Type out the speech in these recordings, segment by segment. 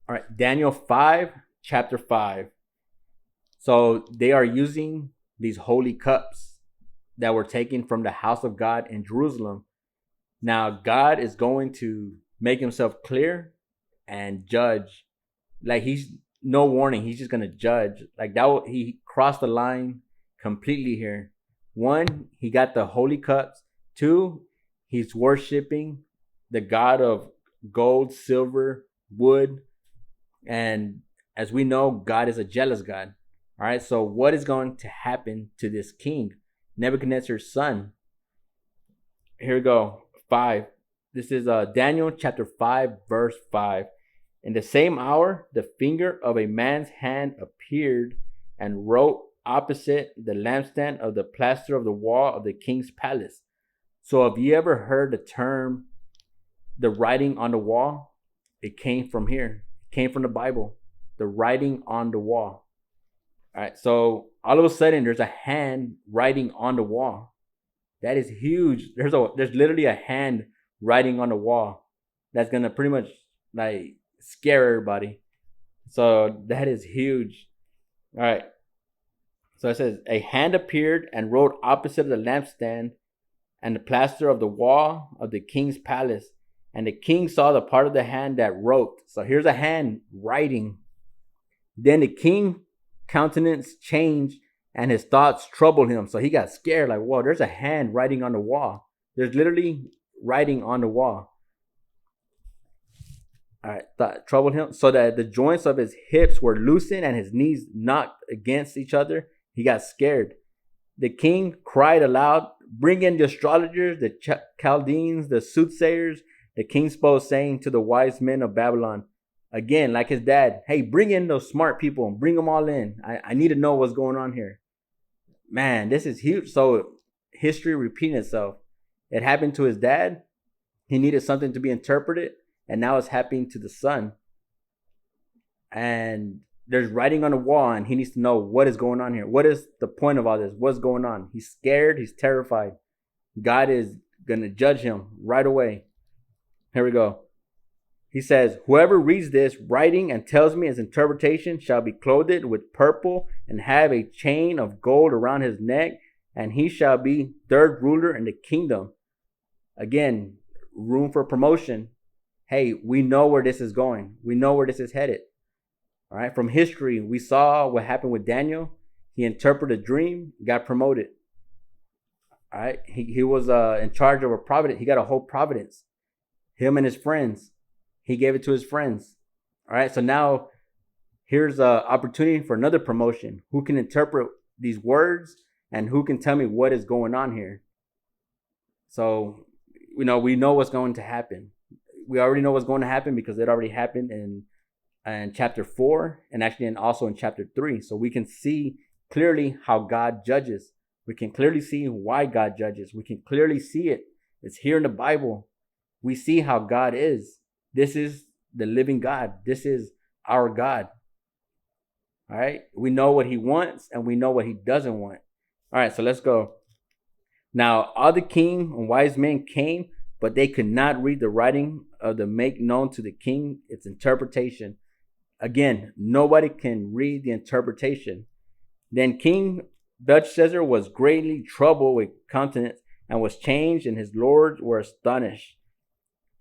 All right, Daniel 5, chapter 5. So they are using these holy cups that were taken from the house of God in Jerusalem. Now, God is going to make himself clear and judge. Like, he's no warning. He's just going to judge. Like, he crossed the line completely here. One, he got the holy cups. Two, he's worshiping the God of gold, silver, wood, and as we know, God is a jealous God. All right. So what is going to happen to this king, Nebuchadnezzar's son? Here we go. 5. This is Daniel chapter 5, verse 5. In the same hour, the finger of a man's hand appeared and wrote opposite the lampstand of the plaster of the wall of the king's palace. So have you ever heard the term the writing on the wall? It came from here. It came from the Bible. The writing on the wall. All right. So all of a sudden there's a hand writing on the wall. That is huge. There's literally a hand writing on the wall that's gonna pretty much like scare everybody. So that is huge. All right. So it says a hand appeared and wrote opposite of the lampstand and the plaster of the wall of the king's palace. And the king saw the part of the hand that wrote. So here's a hand writing. Then the king countenance changed and his thoughts troubled him. So he got scared, like, whoa, there's a hand writing on the wall. There's literally writing on the wall. All right, thought troubled him, so that the joints of his hips were loosened and his knees knocked against each other. He got scared. The king cried aloud, bring in the astrologers, the Chaldeans, the soothsayers. The king spoke, saying to the wise men of Babylon, again, like his dad, hey, bring in those smart people and bring them all in. I need to know what's going on here. Man, this is huge. So history repeating itself. It happened to his dad. He needed something to be interpreted. And now it's happening to the son. And there's writing on the wall and he needs to know what is going on here. What is the point of all this? What's going on? He's scared. He's terrified. God is going to judge him right away. Here we go. He says, whoever reads this writing and tells me its interpretation shall be clothed with purple and have a chain of gold around his neck, and he shall be third ruler in the kingdom. Again, room for promotion. Hey, we know where this is going. We know where this is headed. All right. From history, we saw what happened with Daniel. He interpreted a dream, got promoted. All right. He was in charge of a providence. He got a whole providence. Him and his friends. He gave it to his friends. All right. So now here's an opportunity for another promotion. Who can interpret these words and who can tell me what is going on here? So, we know what's going to happen. We already know what's going to happen because it already happened in chapter 4 and actually also in chapter 3. So we can see clearly how God judges. We can clearly see why God judges. We can clearly see it. It's here in the Bible. We see how God is. This is the living God. This is our God. All right. We know what he wants and we know what he doesn't want. All right. So let's go. Now, all the king and wise men came, but they could not read the writing of the make known to the king its interpretation. Again, nobody can read the interpretation. Then King Belshazzar was greatly troubled with countenance and was changed, and his lords were astonished.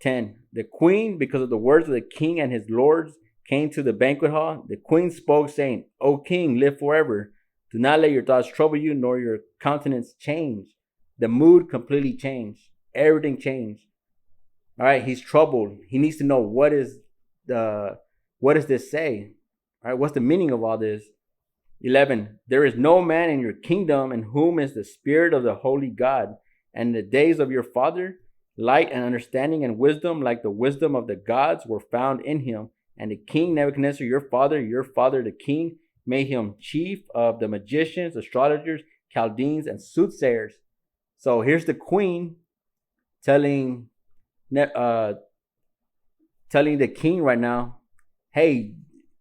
10. The queen, because of the words of the king and his lords, came to the banquet hall. The queen spoke, saying, O king, live forever. Do not let your thoughts trouble you, nor your countenance change. The mood completely changed. Everything changed. All right, he's troubled. He needs to know what does this say? All right, what's the meaning of all this? 11. There is no man in your kingdom in whom is the spirit of the holy God. And in the days of your father, light and understanding and wisdom, like the wisdom of the gods, were found in him. And the king Nebuchadnezzar, your father the king, made him chief of the magicians, astrologers, Chaldeans, and soothsayers. So here's the queen telling the king right now, hey,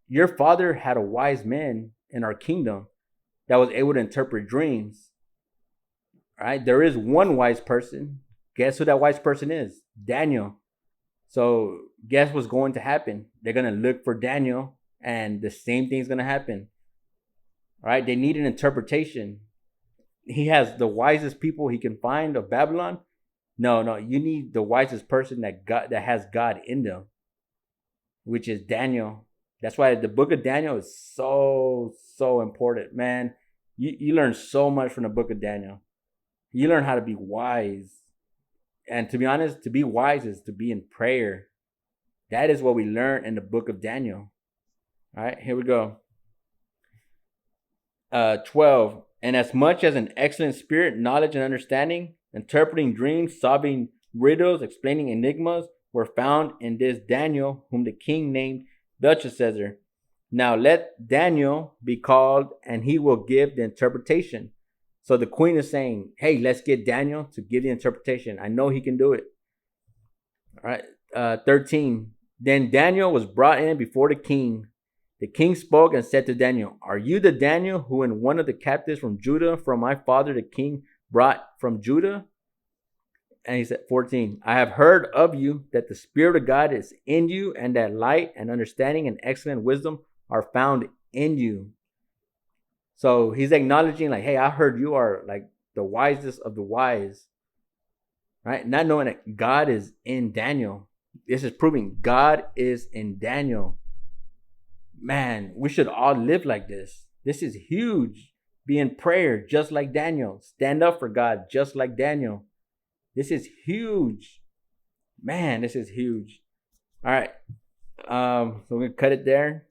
your father had a wise man in our kingdom that was able to interpret dreams. All right, there is one wise person. Guess who that wise person is? Daniel. So guess what's going to happen? They're going to look for Daniel, and the same thing's going to happen. All right? They need an interpretation. He has the wisest people he can find of Babylon. No, you need the wisest person that has God in them, which is Daniel. That's why the book of Daniel is so important, man. You learn so much from the book of Daniel. You learn how to be wise. And to be honest, to be wise is to be in prayer. That is what we learn in the book of Daniel. All right, here we go. 12. And as much as an excellent spirit, knowledge, and understanding, interpreting dreams, solving riddles, explaining enigmas, were found in this Daniel, whom the king named Belteshazzar. Now let Daniel be called, and he will give the interpretation. So the queen is saying, hey, let's get Daniel to give the interpretation. I know he can do it. All right, 13. Then Daniel was brought in before the king. The king spoke and said to Daniel, are you the Daniel who in one of the captives from Judah, from my father the king, brought from Judah? And he said, 14, I have heard of you that the Spirit of God is in you, and that light and understanding and excellent wisdom are found in you. So he's acknowledging, like, hey, I heard you are like the wisest of the wise, right? Not knowing that God is in Daniel. This is proving God is in Daniel. Man, we should all live like this. This is huge. Be in prayer just like Daniel. Stand up for God just like Daniel. This is huge. Man, this is huge. All right. So we're going to cut it there.